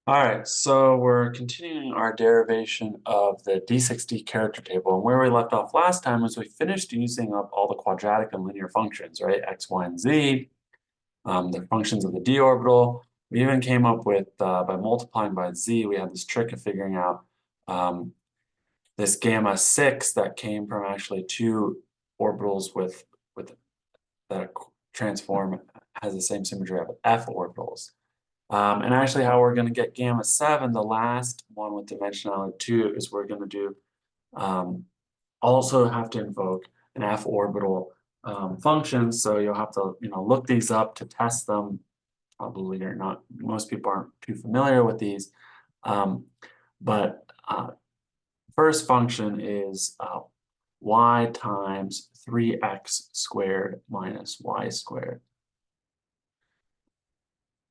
All right, so we're continuing our derivation of the D6d character table. And where we left off last time was we finished using up all the quadratic and linear functions, right? X, Y, and Z, the functions of the d orbital. We even came up with, by multiplying by z, we had this trick of figuring out this gamma 6 that came from actually two orbitals with that transform has the same symmetry of f orbitals. And actually how we're going to get gamma 7, the last one with dimensionality 2, is we're going to do also have to invoke an f orbital function. So you'll have to look these up to test them. Probably you're not, most people aren't too familiar with these. But first function is y times 3x squared minus y squared.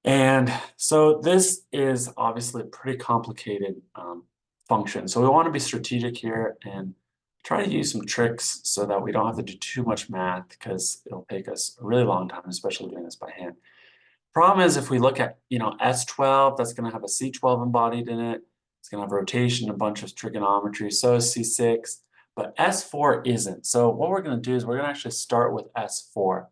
And so this is obviously a pretty complicated function. So we want to be strategic here and try to use some tricks so that we don't have to do too much math because it'll take us a really long time, especially doing this by hand. Problem is, if we look at S12, that's going to have a C12 embodied in it. It's going to have rotation, a bunch of trigonometry. So is C6, but S4 isn't. So what we're going to do is we're going to actually start with S4.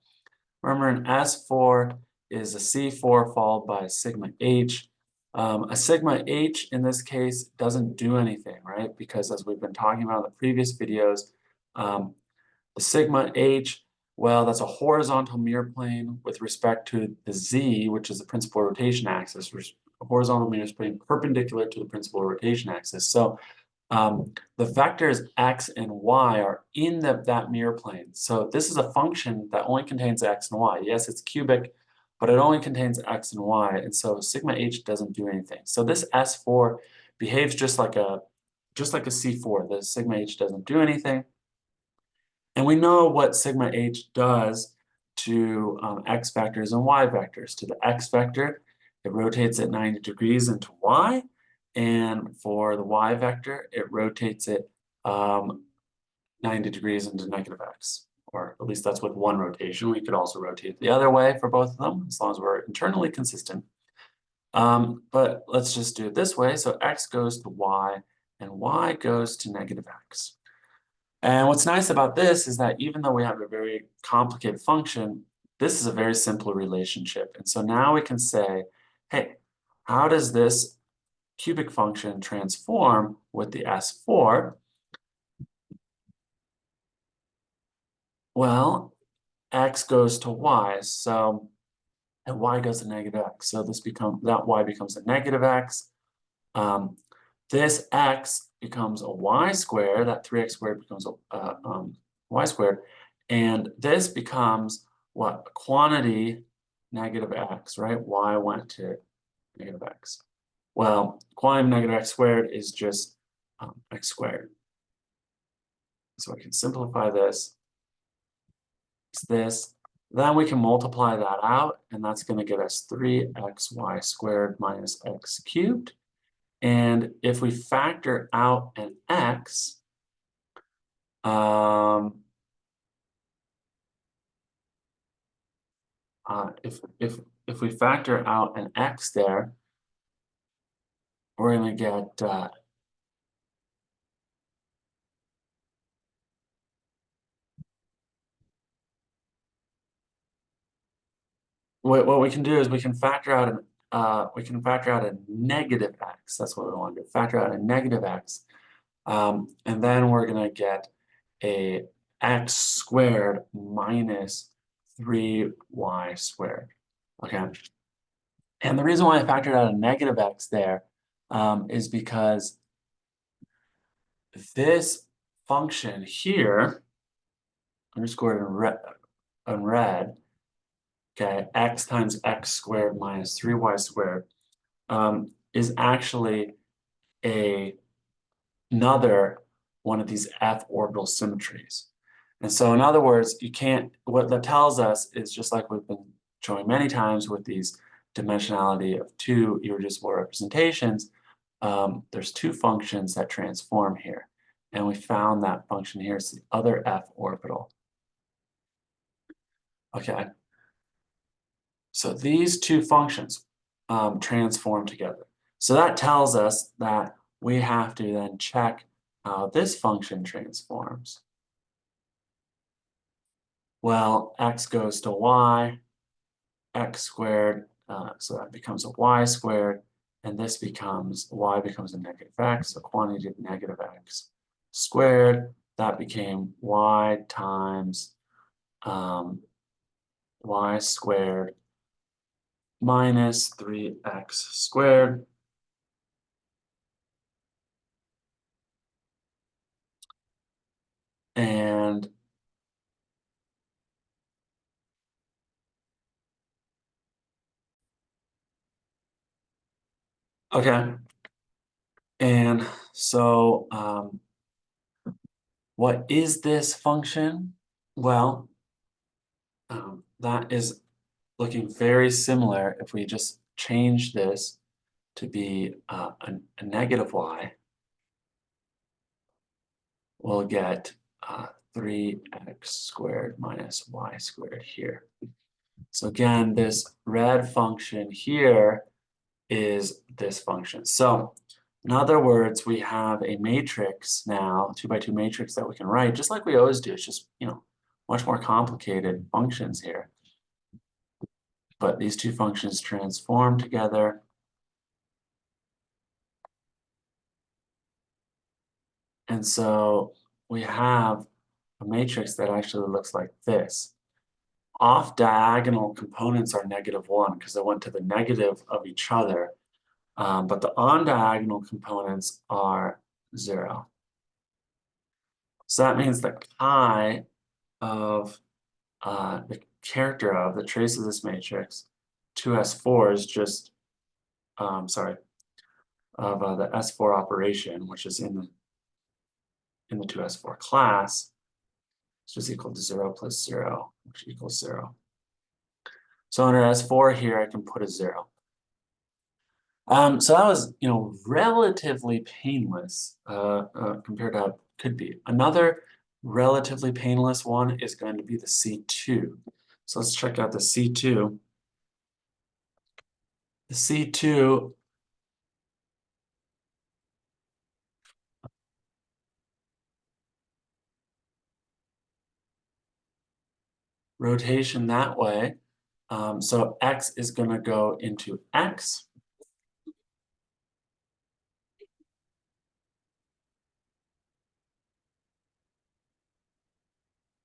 Remember, in S4 is a C4 followed by a sigma H. A sigma H in this case doesn't do anything, right? Because as we've been talking about in the previous videos, the sigma H, well, that's a horizontal mirror plane with respect to the Z, which is the principal rotation axis. A horizontal mirror plane perpendicular to the principal rotation axis. So the vectors x and y are in that mirror plane. So this is a function that only contains x and y. Yes, it's cubic, but it only contains x and y. And so sigma h doesn't do anything. So this S4 behaves just like a C4. The sigma h doesn't do anything. And we know what sigma h does to x vectors and y vectors. To the x vector, it rotates it 90 degrees into y. And for the y vector, it rotates it 90 degrees into negative x. Or at least that's with one rotation. We could also rotate the other way for both of them, as long as we're internally consistent. But let's just do it this way. So x goes to y, and y goes to negative x. And what's nice about this is that even though we have a very complicated function, this is a very simple relationship. And so now we can say, hey, how does this cubic function transform with the S4? Well, x goes to y, so and y goes to negative x. So that y becomes a negative x. This x becomes a y squared. That 3x squared becomes a y squared, and this becomes what? A quantity negative x, right? Y went to negative x. Well, quantity negative x squared is just x squared. So I can simplify this. It's this. Then we can multiply that out, and that's going to give us 3xy squared minus x cubed. And if we factor out an x, if we factor out an x there, we're going to get what we can do is we can factor out a negative x. That's what we want to do. Factor out a negative x, and then we're going to get a x squared minus 3y squared. Okay. And the reason why I factored out a negative x there is because this function here, underscored in red, okay, x times x squared minus 3y squared, is actually another one of these f orbital symmetries. And so in other words, what that tells us is, just like we've been showing many times with these dimensionality of two irreducible representations, there's two functions that transform here. And we found that function here is the other f orbital. Okay. So these two functions transform together. So that tells us that we have to then check how this function transforms. Well, x goes to y, x squared, so that becomes a y squared, and this becomes, y becomes a negative x, so quantity of negative x squared, that became y times y squared minus 3x squared. And okay, and so what is this function? Well, that is looking very similar if we just change this to be a negative y, we'll get 3x squared minus y squared here. So again, this red function here is this function. So in other words, we have a matrix now, 2 by 2 matrix that we can write, just like we always do. It's just, much more complicated functions here. But these two functions transform together. And so we have a matrix that actually looks like this. Off diagonal components are -1 because they went to the negative of each other. But the on diagonal components are 0. So that means the chi of the character of the trace of this matrix, 2s4 is just, sorry, of the s4 operation, which is in the 2s4 class, is just equal to 0 plus 0, which equals 0. So under s4 here, I can put a 0. So that was, relatively painless compared to how it could be. Another relatively painless one is going to be the C2. So let's check out the C2. The C2 rotation that way. So x is going to go into x.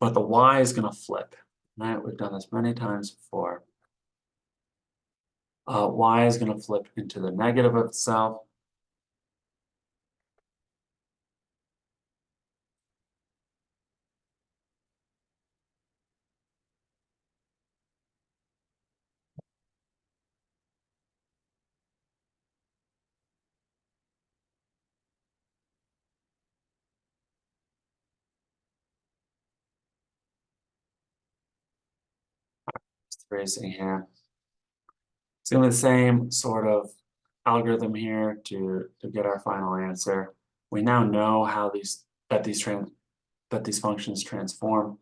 But the y is going to flip. Right? We've done this many times before. Y is going to flip into the negative of itself. Just erasing here. It's going to be the same sort of algorithm here to get our final answer. We now know how these functions transform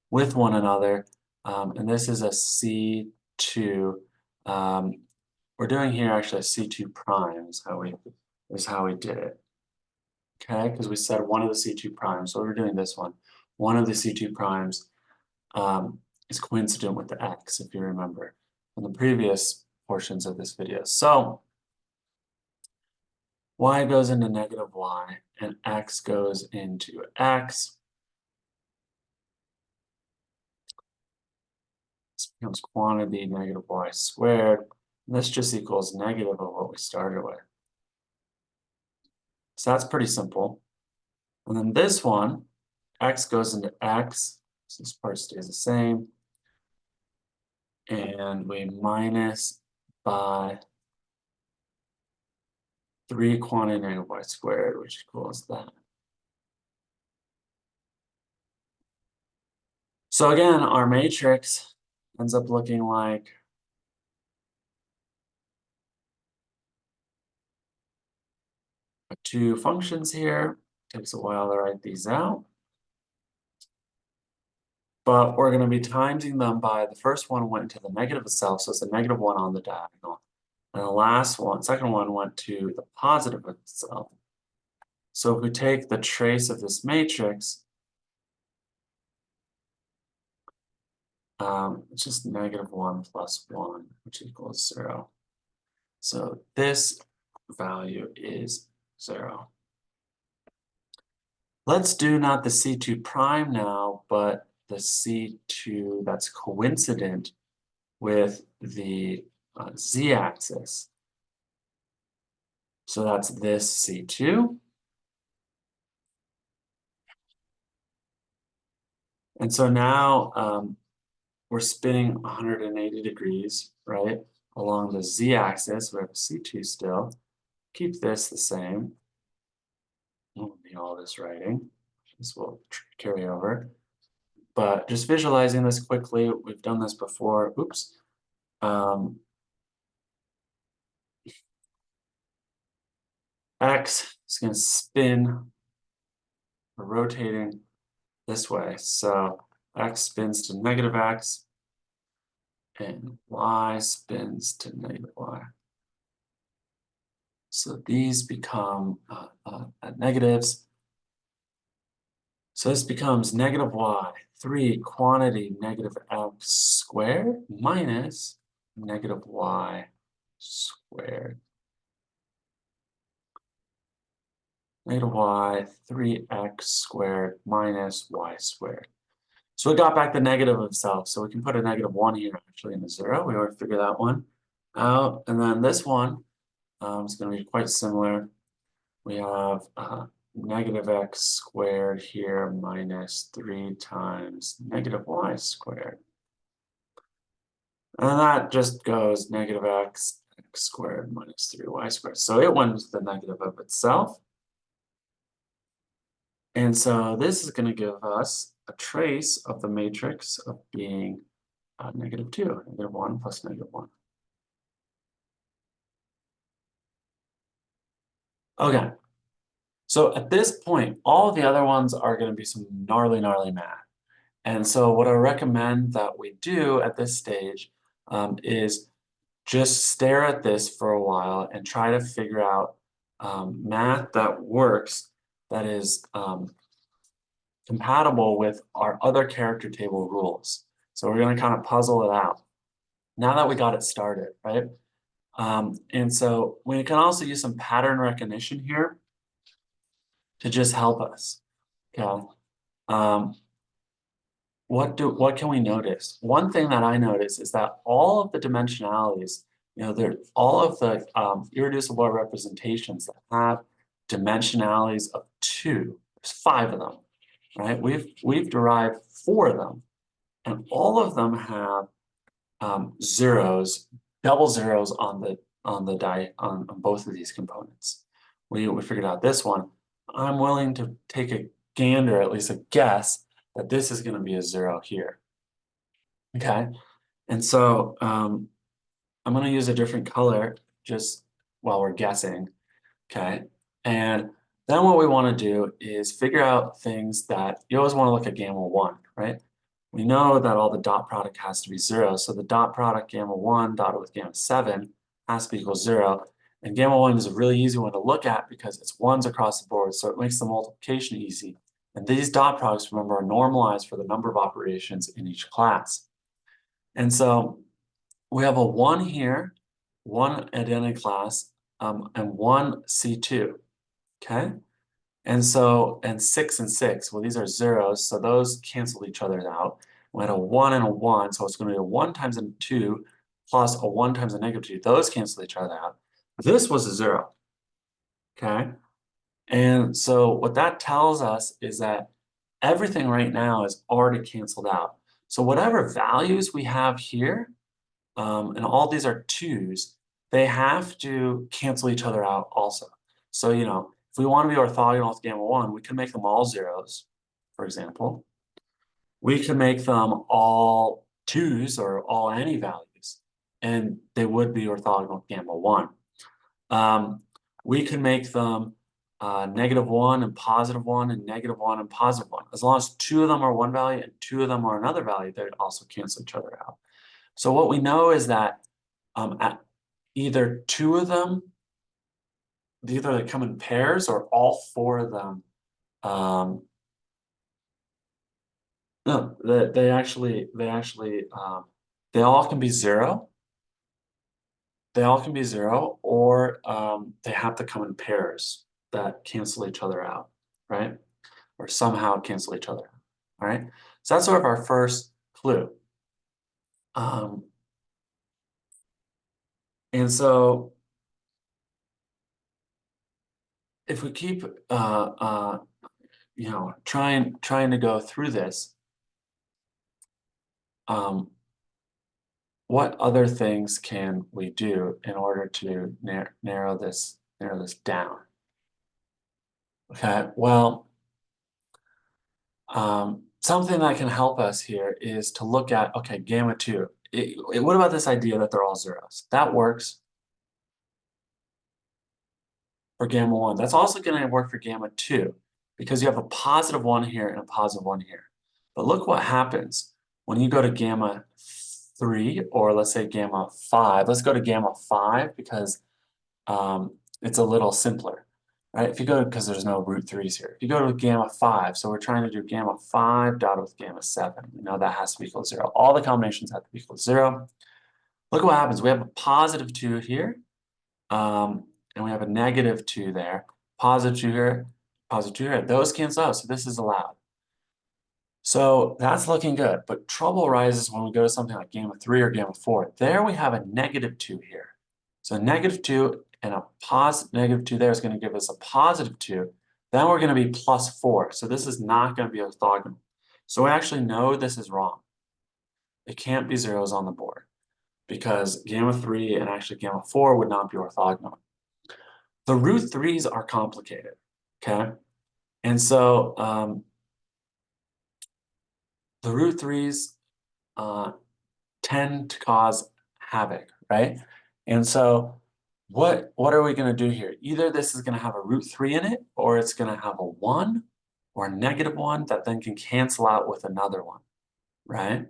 with one another, and this is a C2. We're doing here actually a C2 prime is how we did it. Okay, because we said one of the C2 primes, so we're doing this one. One of the C2 primes is coincident with the x, if you remember from the previous portions of this video. So y goes into negative y, and x goes into x. This becomes quantity negative y squared. And this just equals negative of what we started with. So that's pretty simple. And then this one, x goes into x. So this part stays the same. And we minus by 3 quantity negative y squared, which equals that. So again, our matrix ends up looking like two functions here. Takes a while to write these out. But we're going to be timesing them by the first one went into the negative itself, so it's a -1 on the diagonal. And the last one, second one went to the positive of itself. So if we take the trace of this matrix, it's just -1 plus 1, which equals 0. So this value is 0. Let's do not the C2 prime now, but the C2 that's coincident with the z-axis. So that's this C2. And so now we're spinning 180 degrees, right? Along the z-axis, we have C2 still. Keep this the same. Won't be all this writing. This will carry over. But just visualizing this quickly, we've done this before. Oops. X is going to spin, or rotating this way. So X spins to -X, and Y spins to -Y. So these become negatives. So this becomes -y, 3 quantity -x squared minus -y squared. -y, 3x squared minus y squared. So we got back the negative of itself. So we can put a -1 here actually in the 0. We already figured that one out. And then this one is going to be quite similar. We have -x squared here minus 3 times -y squared. And that just goes -x squared minus 3y squared. So it went with the negative of itself. And so this is going to give us a trace of the matrix of being -2, -1 plus -1. Okay, so at this point, all the other ones are going to be some gnarly math. And so what I recommend that we do at this stage is just stare at this for a while and try to figure out math that works, that is compatible with our other character table rules. So we're going to kind of puzzle it out now that we got it started, right? And so we can also use some pattern recognition here to just help us. Okay. What can we notice? One thing that I notice is that all of the dimensionalities, all of the irreducible representations that have dimensionalities of 2, there's 5 of them, right? We've derived 4 of them, and all of them have zeros, double zeros on both of these components. We figured out this one. I'm willing to take a gander, at least a guess, that this is going to be a 0 here. Okay, and so I'm going to use a different color just while we're guessing. Okay, and then what we want to do is figure out things that you always want to look at gamma 1, right? We know that all the dot product has to be 0, so the dot product gamma 1 dotted with gamma 7 has to be equal to 0. And gamma 1 is a really easy one to look at because it's 1s across the board, so it makes the multiplication easy. And these dot products, remember, are normalized for the number of operations in each class. And so we have a 1 here, 1 identity class, and 1 C2, okay? And so, and 6 and 6, well, these are zeros, so those cancel each other out. We had a 1 and a 1, so it's going to be a 1 times a 2 plus a 1 times a -2. Those cancel each other out. This was a 0, okay? And so what that tells us is that everything right now is already canceled out. So whatever values we have here, and all these are 2s, they have to cancel each other out also. So, if we want to be orthogonal with gamma 1, we can make them all 0s, for example. We can make them all 2s or all any values, and they would be orthogonal with gamma 1. We can make them -1 and +1 and -1 and +1. As long as 2 of them are one value and 2 of them are another value, they also cancel each other out. So what we know is that either two of them, either they come in pairs or all four of them. No, they actually, they all can be zero. They all can be zero, or they have to come in pairs that cancel each other out, right? Or somehow cancel each other out, all right? So that's sort of our first clue. And so if we keep, trying to go through this, what other things can we do in order to narrow this down? Okay, well, something that can help us here is to look at, okay, gamma 2. What about this idea that they're all zeros? That works for gamma 1. That's also going to work for gamma 2 because you have a positive 1 here and a positive 1 here. But look what happens when you go to gamma 3, or let's say gamma 5. Let's go to gamma 5 because it's a little simpler, right? If you go, because there's no root 3's here. If you go to gamma 5, so we're trying to do gamma 5 dotted with gamma 7. We know that has to be equal to 0. All the combinations have to be equal to 0. Look what happens. We have a positive 2 here, and we have a negative 2 there. Positive 2 here, positive 2 here. Those cancel out, so this is allowed. So that's looking good, but trouble arises when we go to something like gamma 3 or gamma 4. There we have a negative 2 here. So negative 2 and a negative 2 there is going to give us a positive 2. Then we're going to be plus 4. So this is not going to be orthogonal. So we actually know this is wrong. It can't be zeros on the board because gamma 3 and actually gamma 4 would not be orthogonal. The root 3's are complicated, okay? And so the root 3's tend to cause havoc, right? And so what are we going to do here? Either this is going to have a root 3 in it, or it's going to have a 1 or a negative 1 that then can cancel out with another one, right?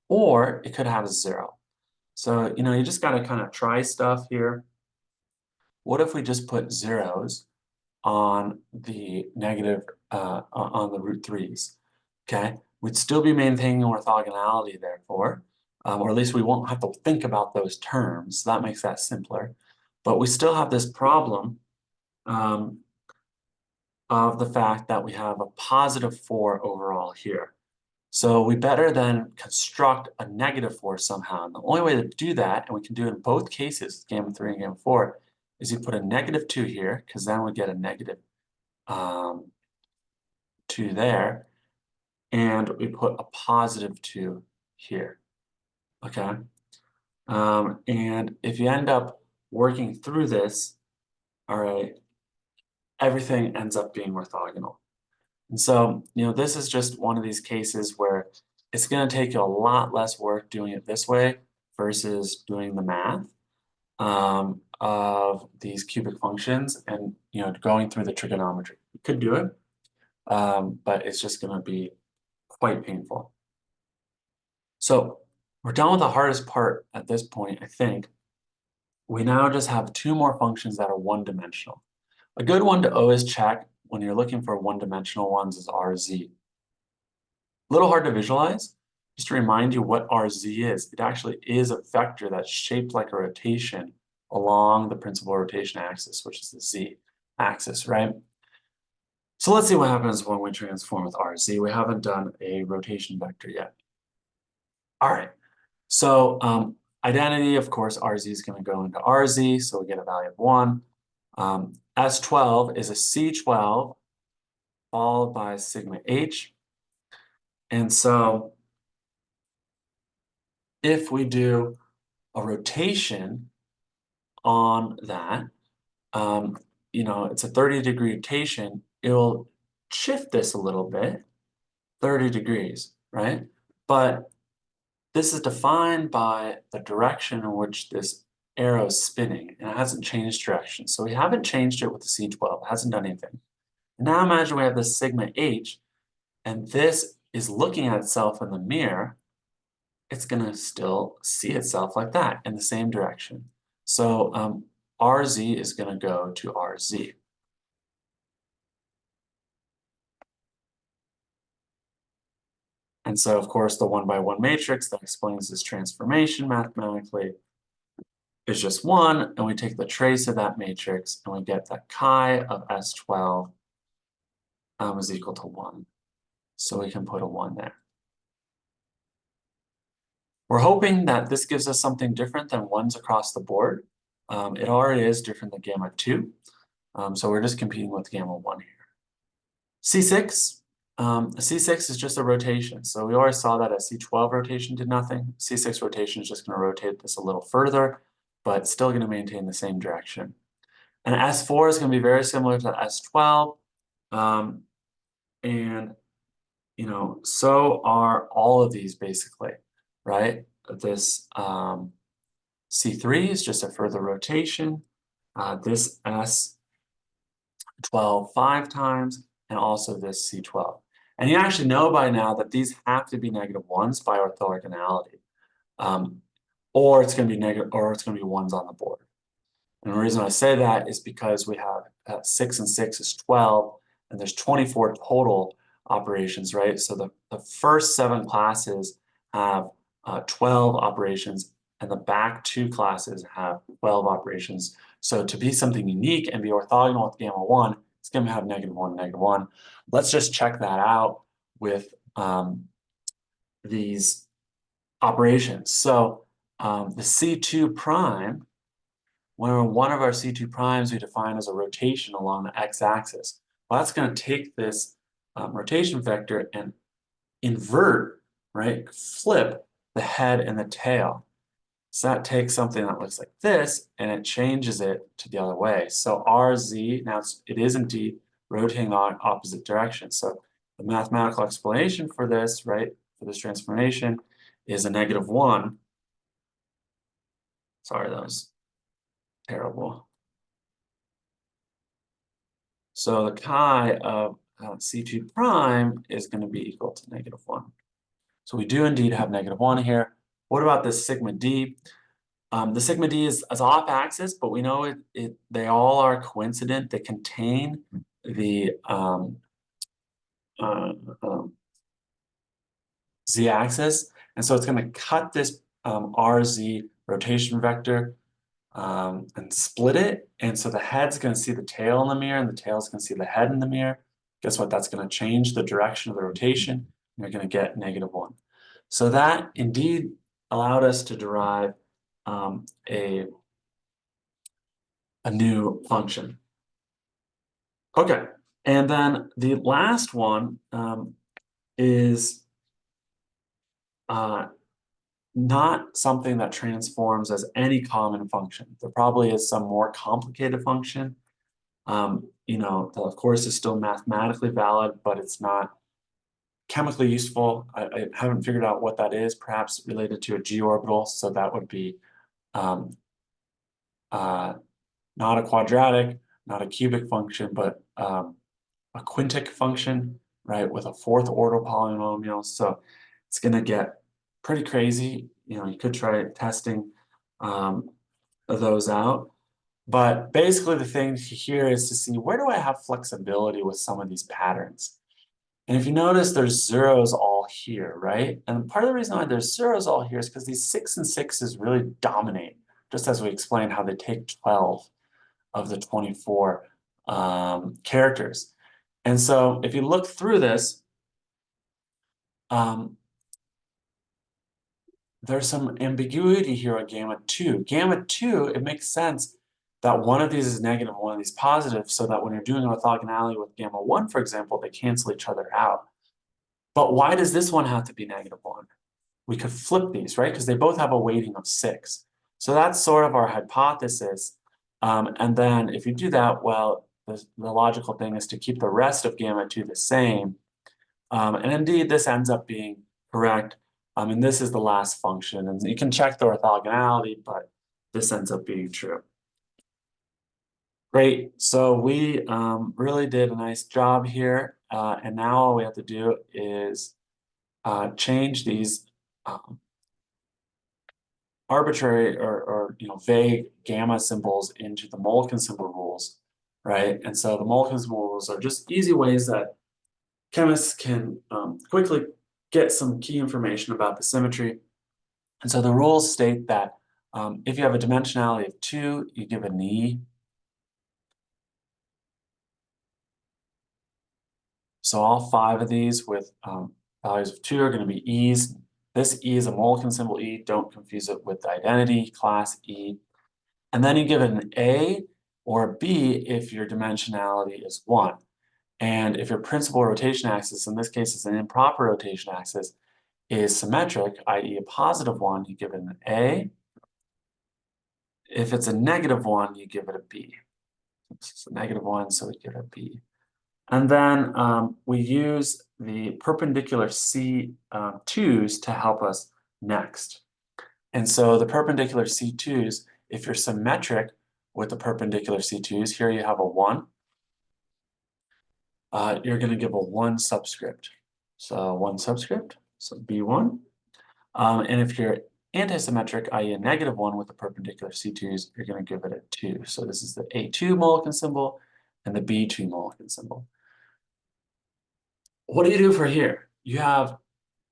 Or it could have a 0. So, you just got to kind of try stuff here. What if we just put zeros on the negative, on the root 3's, okay? We'd still be maintaining orthogonality, therefore, or at least we won't have to think about those terms. So that makes that simpler. But we still have this problem of the fact that we have a positive 4 overall here. So we better then construct a negative 4 somehow. And the only way to do that, and we can do it in both cases, gamma 3 and gamma 4, is you put a negative 2 here, because then we get a negative 2 there, and we put a positive 2 here, okay? And if you end up working through this, all right, everything ends up being orthogonal. And so, this is just one of these cases where it's going to take you a lot less work doing it this way versus doing the math of these cubic functions and, going through the trigonometry. You could do it, but it's just going to be quite painful. So we're done with the hardest part at this point, I think. We now just have two more functions that are one-dimensional. A good one to always check when you're looking for one-dimensional ones is RZ. A little hard to visualize. Just to remind you what RZ is, it actually is a vector that's shaped like a rotation along the principal rotation axis, which is the Z axis, right? So let's see what happens when we transform with RZ. We haven't done a rotation vector yet. All right, so identity, of course, RZ is going to go into RZ, so we get a value of 1. S12 is a C12 followed by sigma H. And so if we do a rotation on that, it's a 30-degree rotation, it'll shift this a little bit, 30 degrees, right? But this is defined by the direction in which this arrow is spinning, and it hasn't changed direction. So we haven't changed it with the C12, it hasn't done anything. Now imagine we have this sigma H, and this is looking at itself in the mirror. It's going to still see itself like that in the same direction. So RZ is going to go to RZ. And so, of course, the 1-by-1 matrix that explains this transformation mathematically is just 1, and we take the trace of that matrix, and we get that chi of S12 is equal to 1. So we can put a 1 there. We're hoping that this gives us something different than 1s across the board. It already is different than gamma 2. So we're just competing with gamma 1 here. C6. C6 is just a rotation. So we already saw that a C12 rotation did nothing. C6 rotation is just going to rotate this a little further, but still going to maintain the same direction. And S4 is going to be very similar to S12. And, you know, so are all of these basically, right? This C3 is just a further rotation. This S12 5 times, and also this C12. And you actually know by now that these have to be -1s by orthogonality. Or it's going to be negative, or it's going to be 1s on the board. And the reason I say that is because we have 6 and 6 is 12, and there's 24 total operations, right? So the first 7 classes have 12 operations, and the back 2 classes have 12 operations. So to be something unique and be orthogonal with gamma 1, it's going to have -1, -1. Let's just check that out with these operations. So the C2 prime, when one of our C2 primes we define as a rotation along the x-axis. Well, that's going to take this rotation vector and invert, right? Flip the head and the tail. So that takes something that looks like this and it changes it to the other way. So RZ, now it is indeed rotating the opposite direction. So the mathematical explanation for this, right, for this transformation is a -1. Sorry, that was terrible. So the chi of C2 prime is going to be equal to -1. So we do indeed have -1 here. What about this sigma d? The sigma d is off axis, but we know they all are coincident. They contain the z-axis, and so it's going to cut this RZ rotation vector and split it. And so the head's going to see the tail in the mirror, and the tail's going to see the head in the mirror. Guess what? That's going to change the direction of the rotation, and you're going to get -1. So that indeed allowed us to derive a new function. Okay, and then the last one is not something that transforms as any common function. There probably is some more complicated function. You know, that of course is still mathematically valid, but it's not chemically useful. I haven't figured out what that is, perhaps related to a g orbital. So that would be not a quadratic, not a cubic function, but a quintic function, right, with a 4th order polynomial. So it's going to get pretty crazy. You know, you could try testing those out. But basically the thing here is to see, where do I have flexibility with some of these patterns? And if you notice, there's zeros all here, right? And part of the reason why there's zeros all here is because these 6 and 6s really dominate, just as we explained how they take 12 of the 24 characters. And so if you look through this, there's some ambiguity here at gamma 2. Gamma 2, it makes sense that one of these is negative, one of these positive, so that when you're doing orthogonality with gamma 1, for example, they cancel each other out. But why does this one have to be -1? We could flip these, right? Because they both have a weighting of 6. So that's sort of our hypothesis. And then if you do that, well, the logical thing is to keep the rest of gamma 2 the same. And indeed, this ends up being correct. And this is the last function. And you can check the orthogonality, but this ends up being true. Great. So we really did a nice job here. And now all we have to do is change these arbitrary or vague gamma symbols into the Mulliken symbol rules, right? And so the Mulliken symbol rules are just easy ways that chemists can quickly get some key information about the symmetry. And so the rules state that if you have a dimensionality of 2, you give an E. So all 5 of these with values of 2 are going to be E's. This E is a Mulliken symbol E. Don't confuse it with the identity class E. And then you give it an A or a B if your dimensionality is 1. And if your principal rotation axis, in this case is an improper rotation axis, is symmetric, i.e. a positive 1, you give it an A. If it's a negative 1, you give it a B. It's a negative 1, so we give it a B. And then we use the perpendicular C2s to help us next. And so the perpendicular C2s, if you're symmetric with the perpendicular C2s, here you have a 1. You're going to give a 1 subscript. So 1 subscript, so B1. And if you're antisymmetric, i.e. a negative 1 with the perpendicular C2s, you're going to give it a 2. So this is the A2 Mulliken symbol and the B2 Mulliken symbol. What do you do for here? You have,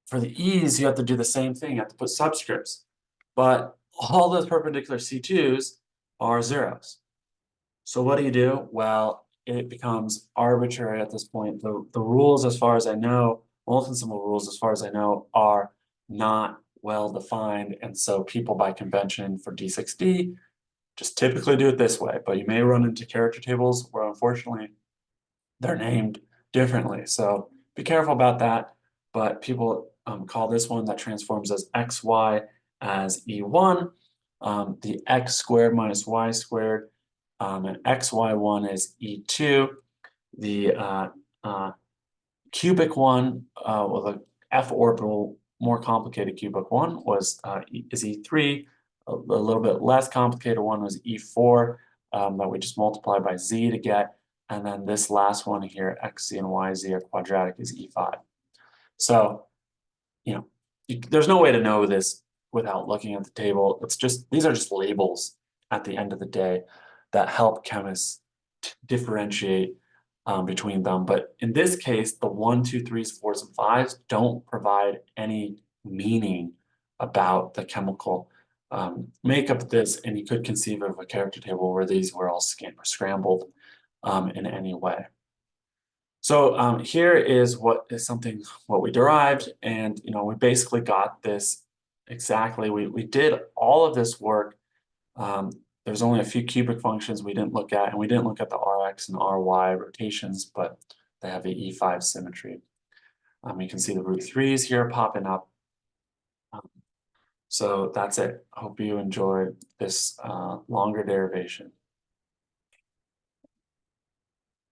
for the E's, you have to do the same thing. You have to put subscripts. But all those perpendicular C2s are zeros. So what do? Well, it becomes arbitrary at this point. The rules, as far as I know, Mulliken symbol rules, as far as I know, are not well defined. And so people by convention for D6d just typically do it this way. But you may run into character tables where unfortunately they're named differently. So be careful about that. But people call this one that transforms as xy as E1, the x squared minus y squared, and xy1 is E2. The cubic one, well, the f orbital, more complicated cubic one is E3. A little bit less complicated one was E4 that we just multiply by z to get. And then this last one here, xz and yz are quadratic, is E5. So, there's no way to know this without looking at the table. These are just labels at the end of the day that help chemists differentiate between them. But in this case, the 1, 2, 3s, 4s, and 5s don't provide any meaning about the chemical makeup of this, and you could conceive of a character table where these were all scrambled in any way. So here is what we derived, and we basically got this exactly. We did all of this work. There's only a few cubic functions we didn't look at, and we didn't look at the Rx and Ry rotations, but they have the E5 symmetry. You can see the root 3s here popping up. So that's it. Hope you enjoyed this longer derivation.